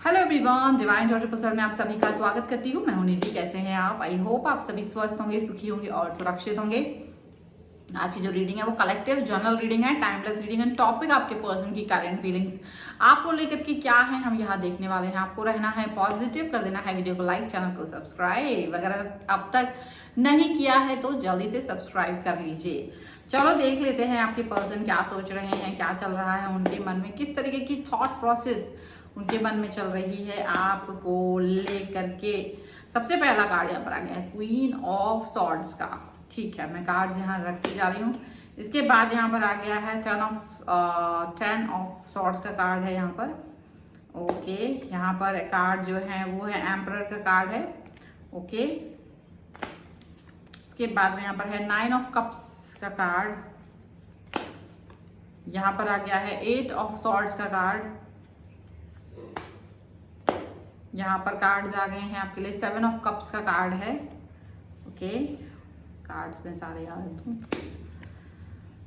Hello everyone, divine George episode में आप सभी का स्वागत करती हूँ। मैं हूं निधि। कैसे हैं आप? आई होप आप सभी स्वस्थ होंगे, सुखी होंगे और सुरक्षित होंगे। आज की जो रीडिंग है वो कलेक्टिव जर्नल रीडिंग है, टाइमलेस रीडिंग है। टॉपिक आपके पर्सन की करंट फीलिंग्स आपको लेकर के क्या है, हम यहाँ देखने वाले हैं। आपको रहना है पॉजिटिव, कर देना है वीडियो को लाइक, चैनल को सब्सक्राइब। अगर अब तक नहीं किया है तो जल्दी से सब्सक्राइब कर लीजिए। चलो देख लेते हैं आपके पर्सन क्या सोच रहे हैं, क्या चल रहा है उनके मन में, किस तरीके की थॉट प्रोसेस उनके मन में चल रही है आपको लेकर के। सबसे पहला कार्ड यहाँ पर आ गया है क्वीन ऑफ सॉर्ड्स का। ठीक है, मैं कार्ड यहाँ रखती जा रही हूँ। इसके बाद यहाँ पर आ गया है टेन ऑफ सॉर्ड्स का कार्ड है यहाँ पर। ओके, यहाँ पर कार्ड जो है वो है एम्परर का कार्ड है। ओके, इसके बाद में यहाँ पर है 9 ऑफ कप्स का कार्ड। यहाँ पर आ गया है 8 ऑफ सॉर्ड्स का कार्ड। यहाँ पर कार्ड्स आ गए हैं आपके लिए 7 ऑफ कप्स का कार्ड है। ओके, कार्ड्स में सारे याद हूँ।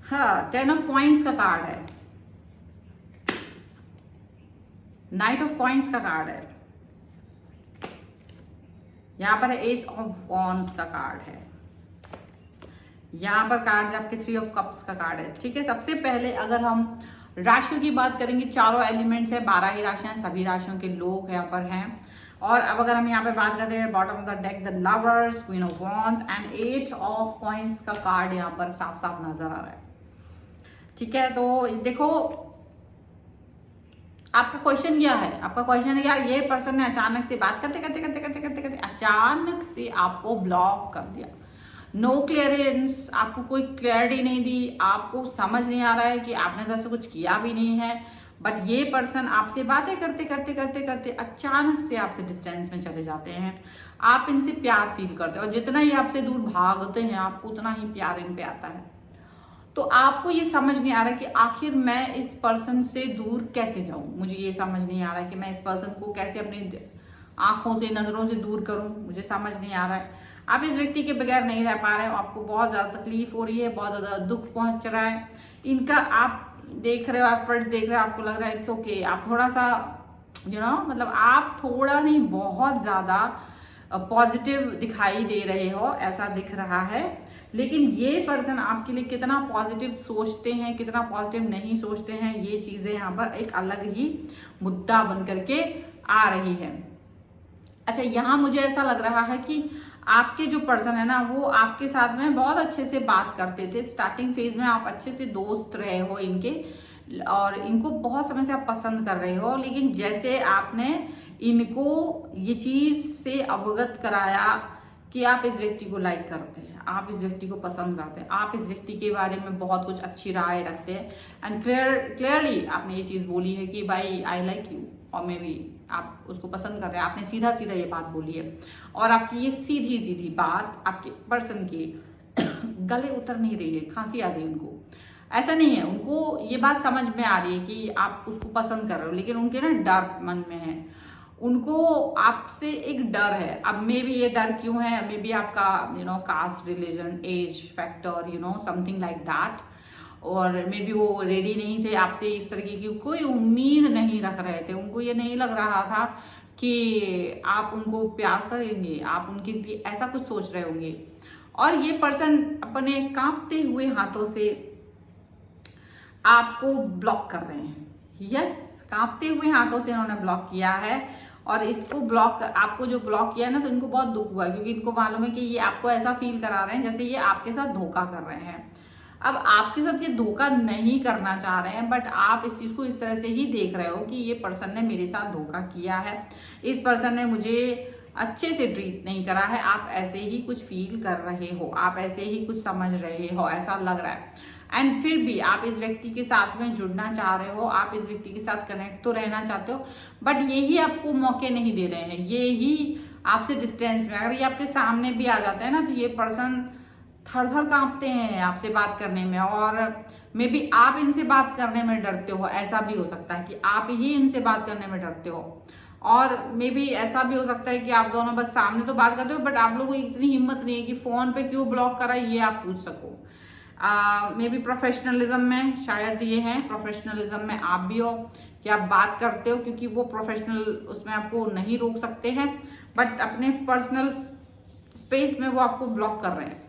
हाँ, 10 ऑफ कॉइंस का कार्ड है। नाइट ऑफ कॉइंस का कार्ड है। यहाँ पर एस ऑफ वॉन्ड्स का कार्ड है। यहाँ पर कार्ड्स आपके 3 ऑफ कप्स का कार्ड है। ठीक है, सबसे पहले अगर हम राशियों की बात करेंगे, चारों एलिमेंट्स है, 12 ही राशियां, सभी राशियों के लोग यहाँ पर हैं। और अब अगर हम यहाँ पे बात करते हैं bottom of the deck, the lovers, queen of wands and 8 of coins का कार्ड यहाँ पर साफ साफ नजर आ रहा है। ठीक है, तो देखो आपका क्वेश्चन क्या है। आपका क्वेश्चन है यार, ये पर्सन ने अचानक से बात करते करते करते करते करते करते अचानक से आपको ब्लॉक कर दिया। नो क्लियरेंस, आपको कोई क्लैरिटी नहीं दी, आपको समझ नहीं आ रहा है कि आपने तरफ से कुछ किया भी नहीं है। बट ये पर्सन आपसे बातें करते करते करते करते अचानक से आपसे डिस्टेंस में चले जाते हैं। आप इनसे प्यार फील करते हो और जितना ही आपसे दूर भागते हैं आपको उतना ही प्यार इन पे आता है। तो आपको ये समझ नहीं आ रहा कि आखिर मैं इस पर्सन से दूर कैसे जाऊं। मुझे ये समझ नहीं आ रहा है कि मैं इस पर्सन को कैसे अपनी आंखों से, नजरों से दूर करूं। मुझे समझ नहीं आ रहा है। आप इस व्यक्ति के बगैर नहीं रह पा रहे हो, आपको बहुत ज्यादा तकलीफ हो रही है, बहुत ज्यादा दुख पहुंच रहा है। इनका आप देख रहे हो, एफर्ट्स देख रहे हो, आपको लग रहा है इट्स ओके। आप थोड़ा सा मतलब आप थोड़ा नहीं बहुत ज्यादा पॉजिटिव दिखाई दे रहे हो, ऐसा दिख रहा है। लेकिन ये पर्सन आपके लिए कितना पॉजिटिव सोचते हैं, कितना पॉजिटिव नहीं सोचते हैं, ये चीजें यहाँ पर एक अलग ही मुद्दा बन करके आ रही है। अच्छा, यहाँ मुझे ऐसा लग रहा है कि आपके जो पर्सन है ना वो आपके साथ में बहुत अच्छे से बात करते थे। स्टार्टिंग फेज में आप अच्छे से दोस्त रहे हो इनके और इनको बहुत समय से आप पसंद कर रहे हो। लेकिन जैसे आपने इनको ये चीज से अवगत कराया कि आप इस व्यक्ति को लाइक करते हैं, आप इस व्यक्ति को पसंद करते हैं, आप इस व्यक्ति के बारे में बहुत कुछ अच्छी राय रखते हैं एंड क्लियरली आपने ये चीज बोली है कि भाई आई लाइक यू, और मे बी आप उसको पसंद कर रहे हैं। आपने सीधा सीधा ये बात बोली है और आपकी ये सीधी सीधी बात आपके पर्सन के गले उतर नहीं रही है, खांसी आ गई उनको। ऐसा नहीं है, उनको ये बात समझ में आ रही है कि आप उसको पसंद कर रहे हो, लेकिन उनके ना डर मन में है। उनको आपसे एक डर है। अब मे बी ये डर क्यों है, मे बी आपका caste, religion, age factor, something like that. और मे बी वो रेडी नहीं थे आपसे, इस तरीके की कोई उम्मीद नहीं रख रहे थे। उनको ये नहीं लग रहा था कि आप उनको प्यार करेंगे, आप उनके लिए ऐसा कुछ सोच रहे होंगे। और ये पर्सन अपने कांपते हुए हाथों से आपको ब्लॉक कर रहे हैं। यस, कांपते हुए हाथों से इन्होंने ब्लॉक किया है। और इसको ब्लॉक, आपको जो ब्लॉक किया है ना, तो इनको बहुत दुख हुआ क्योंकि इनको मालूम है कि ये आपको ऐसा फील करा रहे हैं जैसे ये आपके साथ धोखा कर रहे हैं। अब आपके साथ ये धोखा नहीं करना चाह रहे हैं, बट आप इस चीज को इस तरह से ही देख रहे हो कि ये पर्सन ने मेरे साथ धोखा किया है, इस पर्सन ने मुझे अच्छे से ट्रीट नहीं करा है। आप ऐसे ही कुछ फील कर रहे हो, आप ऐसे ही कुछ समझ रहे हो, ऐसा लग रहा है। एंड फिर भी आप इस व्यक्ति के साथ में जुड़ना चाह रहे हो, आप इस व्यक्ति के साथ कनेक्ट तो रहना चाहते हो, बट यही आपको मौके नहीं दे रहे हैं। ये ही आपसे डिस्टेंस में, अगर ये आपके सामने भी आ जाता है ना, तो ये पर्सन थर थर कांपते हैं आपसे बात करने में। और मे बी आप इनसे बात करने में डरते हो, ऐसा भी हो सकता है कि आप ही इनसे बात करने में डरते हो। और मे बी ऐसा भी हो सकता है कि आप दोनों बस सामने तो बात करते हो, बट आप लोगों को इतनी हिम्मत नहीं है कि फोन पे क्यों ब्लॉक करा ये आप पूछ सको। मे बी प्रोफेशनलिज्म में शायद ये है, प्रोफेशनलिज्म में आप भी हो कि आप बात करते हो, क्योंकि वो प्रोफेशनल उसमें आपको नहीं रोक सकते हैं, बट अपने पर्सनल स्पेस में वो आपको ब्लॉक कर रहे हैं।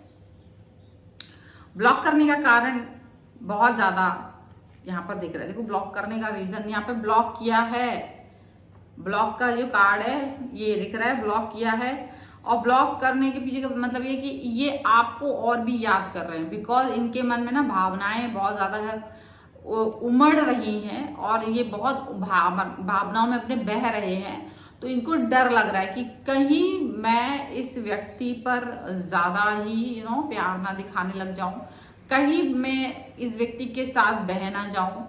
ब्लॉक करने का कारण बहुत ज्यादा यहाँ पर दिख रहा है। देखो ब्लॉक करने का रीजन यहाँ पे ब्लॉक किया है, ब्लॉक का जो कार्ड है ये दिख रहा है, ब्लॉक किया है। और ब्लॉक करने के पीछे का मतलब ये कि ये आपको और भी याद कर रहे हैं, बिकॉज इनके मन में ना भावनाएं बहुत ज्यादा उमड़ रही हैं और ये बहुत भावनाओं में अपने बह रहे हैं। तो इनको डर लग रहा है कि कहीं मैं इस व्यक्ति पर ज्यादा ही प्यार ना दिखाने लग जाऊं, कहीं मैं इस व्यक्ति के साथ बह ना जाऊं,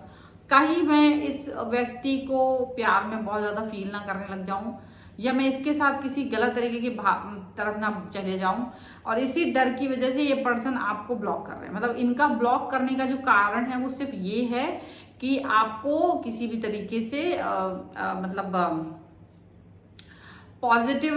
कहीं मैं इस व्यक्ति को प्यार में बहुत ज्यादा फील ना करने लग जाऊं, या मैं इसके साथ किसी गलत तरीके की तरफ ना चले जाऊं। और इसी डर की वजह से ये पर्सन आपको ब्लॉक कर रहे हैं। मतलब इनका ब्लॉक करने का जो कारण है वो सिर्फ ये है कि आपको किसी भी तरीके से मतलब पॉजिटिव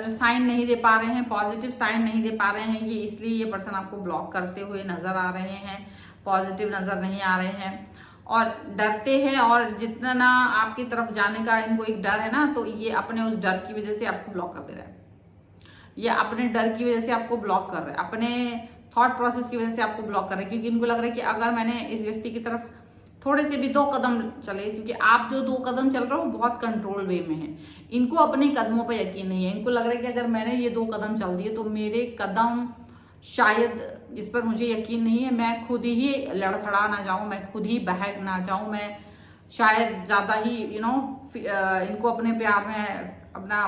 साइन नहीं दे पा रहे हैं, पॉजिटिव साइन नहीं दे पा रहे हैं। ये इसलिए ये पर्सन आपको ब्लॉक करते हुए नजर आ रहे हैं, पॉजिटिव नजर नहीं आ रहे हैं और डरते हैं। और जितना आपकी तरफ जाने का इनको एक डर है ना, तो ये अपने उस डर की वजह से आपको ब्लॉक कर दे रहा है। ये अपने डर की वजह से आपको ब्लॉक कर रहे हैं, अपने थॉट प्रोसेस की वजह से आपको ब्लॉक कर रहे हैं, क्योंकि इनको लग रहा है कि अगर मैंने इस व्यक्ति की तरफ थोड़े से भी 2 कदम चले, क्योंकि आप जो 2 कदम चल रहे हो बहुत कंट्रोल वे में है, इनको अपने कदमों पर यकीन नहीं है। इनको लग रहा है कि अगर मैंने ये 2 कदम चल दिए तो मेरे कदम शायद इस पर मुझे यकीन नहीं है, मैं खुद ही लड़खड़ा ना जाऊं, मैं खुद ही बहक ना जाऊं, मैं शायद ज्यादा ही इनको अपने प्यार में अपना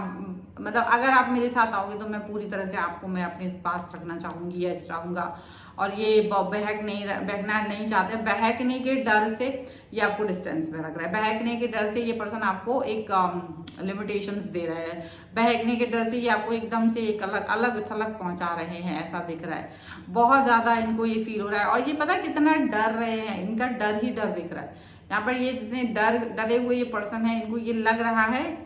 मतलब अगर आप मेरे साथ आओगे तो मैं पूरी तरह से आपको मैं अपने पास रखना चाहूंगी या चाहूंगा। और ये बहकना नहीं चाहते, बहकने के डर से ये आपको डिस्टेंस में रख रहा है, बहकने के डर से ये पर्सन आपको एक लिमिटेशंस दे रहा है, बहकने के डर से ये आपको एकदम से एक अलग थलग पहुंचा रहे हैं, ऐसा दिख रहा है। बहुत ज्यादा इनको ये फील हो रहा है और ये पता कितना डर रहे हैं, इनका डर ही डर दिख रहा है। यहाँ पर ये जितने डरे हुए ये पर्सन है, इनको ये लग रहा है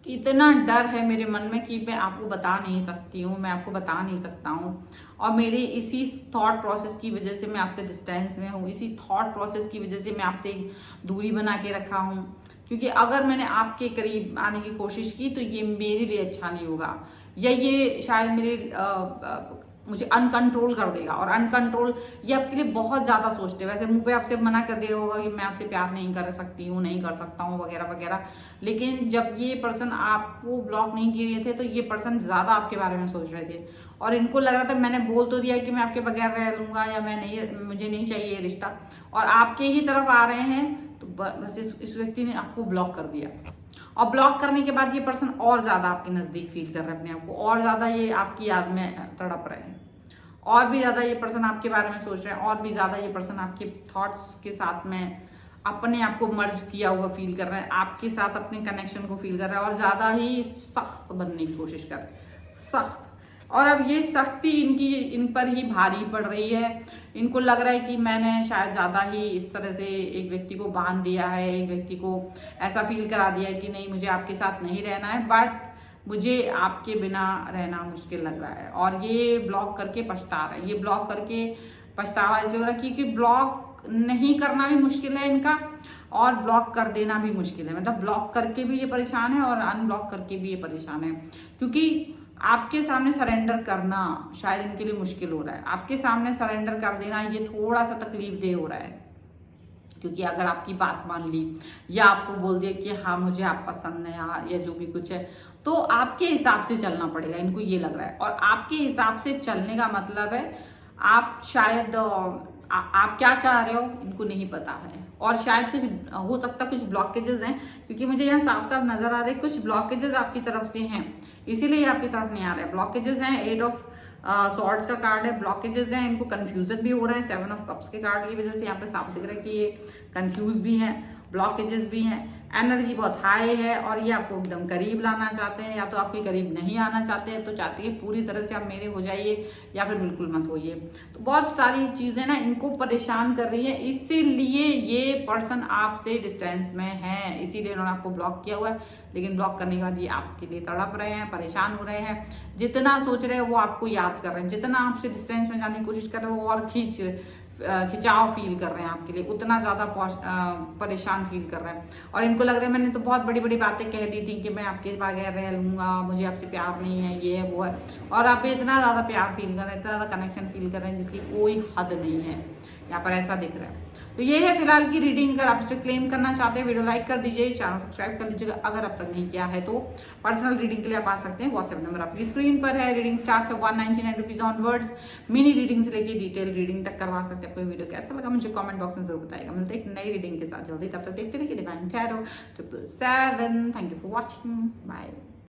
कि इतना डर है मेरे मन में कि मैं आपको बता नहीं सकती हूँ, मैं आपको बता नहीं सकता हूँ। और मेरे इसी थॉट प्रोसेस की वजह से मैं आपसे डिस्टेंस में हूँ, इसी थॉट प्रोसेस की वजह से मैं आपसे दूरी बना के रखा हूँ, क्योंकि अगर मैंने आपके करीब आने की कोशिश की तो ये मेरे लिए अच्छा नहीं होगा, या ये शायद मेरे मुझे अनकंट्रोल कर देगा। और अनकंट्रोल ये आपके लिए बहुत ज्यादा सोचते हैं। वैसे मुंह पे आपसे मना कर दिया होगा कि मैं आपसे प्यार नहीं कर सकती हूँ, नहीं कर सकता हूँ वगैरह वगैरह, लेकिन जब ये पर्सन आपको ब्लॉक नहीं किए थे तो ये पर्सन ज्यादा आपके बारे में सोच रहे थे और इनको लग रहा था मैंने बोल तो दिया कि मैं आपके बगैर रह लूंगा या मैं नहीं, मुझे नहीं चाहिए ये रिश्ता, और आपके ही तरफ आ रहे हैं तो बस इस व्यक्ति ने आपको ब्लॉक कर दिया। और ब्लॉक करने के बाद ये पर्सन और ज्यादा आपके नजदीक फील कर रहे हैं अपने आप को, और ज्यादा ये आपकी याद में तड़प रहे हैं, और भी ज्यादा ये पर्सन आपके बारे में सोच रहे हैं, और भी ज्यादा ये पर्सन आपके थॉट्स के साथ में अपने आप को मर्ज किया हुआ फील कर रहा है, आपके साथ अपने कनेक्शन को फील कर रहा है और ज्यादा ही सख्त बनने की कोशिश कर रहा है, सख्त। और अब ये सख्ती इन पर ही भारी पड़ रही है। इनको लग रहा है कि मैंने शायद ज्यादा ही इस तरह से एक व्यक्ति को बांध दिया है, एक व्यक्ति को ऐसा फील करा दिया है कि नहीं मुझे आपके साथ नहीं रहना है, बट मुझे आपके बिना रहना मुश्किल लग रहा है। और ये ब्लॉक करके पछता रहा है, ये ब्लॉक करके पछतावा इसलिए हो रहा है क्योंकि ब्लॉक नहीं करना भी मुश्किल है इनका और ब्लॉक कर देना भी मुश्किल है। मतलब ब्लॉक करके भी ये परेशान है और अनब्लॉक करके भी ये परेशान है, क्योंकि आपके सामने सरेंडर करना शायद इनके लिए मुश्किल हो रहा है। आपके सामने सरेंडर कर देना ये थोड़ा सा तकलीफ दे हो रहा है, क्योंकि अगर आपकी बात मान ली या आपको बोल दिया कि हाँ मुझे आप पसंद है या जो भी कुछ है, तो आपके हिसाब से चलना पड़ेगा, इनको ये लग रहा है। और आपके हिसाब से चलने का मतलब है आप शायद आप क्या चाह रहे हो इनको नहीं पता है, और शायद कुछ हो सकता है कुछ ब्लॉकेजेस हैं, क्योंकि मुझे यहाँ साफ साफ नजर आ रहे हैं कुछ ब्लॉकेजेस आपकी तरफ से हैं, इसीलिए आपकी तरफ नहीं आ रहे हैं। ब्लॉकेजेस हैं, 8 ऑफ सॉर्ड्स का कार्ड है, ब्लॉकेजेस हैं, इनको कंफ्यूजन भी हो रहा है 7 ऑफ कप्स के कार्ड की वजह से यहाँ पे साफ दिख रहा है कि ये कंफ्यूज भी हैं, ब्लॉकेजेस भी हैं, एनर्जी बहुत हाई है और ये आपको एकदम करीब लाना चाहते हैं, या तो आपके करीब नहीं आना चाहते हैं तो चाहते हैं पूरी तरह से आप मेरे हो जाइए या फिर बिल्कुल मत होइए। तो बहुत सारी चीजें ना इनको परेशान कर रही है, इसीलिए ये पर्सन आपसे डिस्टेंस में है, इसीलिए उन्होंने आपको ब्लॉक किया हुआ है। लेकिन ब्लॉक करने के बाद ये आपके लिए तड़प रहे हैं, परेशान हो रहे हैं, जितना सोच रहे हैं वो आपको याद कर रहे हैं, जितना आपसे डिस्टेंस में जाने की कोशिश कर रहे हैं वो और खींच खिंचाव फील कर रहे हैं आपके लिए, उतना ज़्यादा परेशान फील कर रहे हैं। और इनको लग रहा है मैंने तो बहुत बड़ी बड़ी बातें कह दी थी कि मैं आपके बगैर रह लूँगा, मुझे आपसे प्यार नहीं है, ये है वो है, और आप इतना ज़्यादा प्यार फील कर रहे हैं, इतना ज़्यादा कनेक्शन फील कर रहे हैं जिसकी कोई हद नहीं है, यहाँ पर ऐसा दिख रहा है। तो ये है फिलहाल की रीडिंग। अगर आप इस पर क्लेम करना चाहते हैं वीडियो लाइक कर दीजिए, चैनल सब्सक्राइब कर लीजिएगा अगर अब तक नहीं किया है तो। पर्सनल रीडिंग के लिए आप आ सकते हैं, व्हाट्सएप नंबर आपकी स्क्रीन पर है। रीडिंग स्टार्ट है 199 रुपीज ऑनवर्ड्स। मिनी रीडिंग से लेके डिटेल रीडिंग तक करवा सकते हैं। कोई वीडियो कैसा लगा मुझे कमेंट बॉक्स में जरूर बताएगा। मिलते हैं एक नई रीडिंग के साथ जल्दी, तब तक देखते रहिए divine tarot 777। Thank you for watching, bye.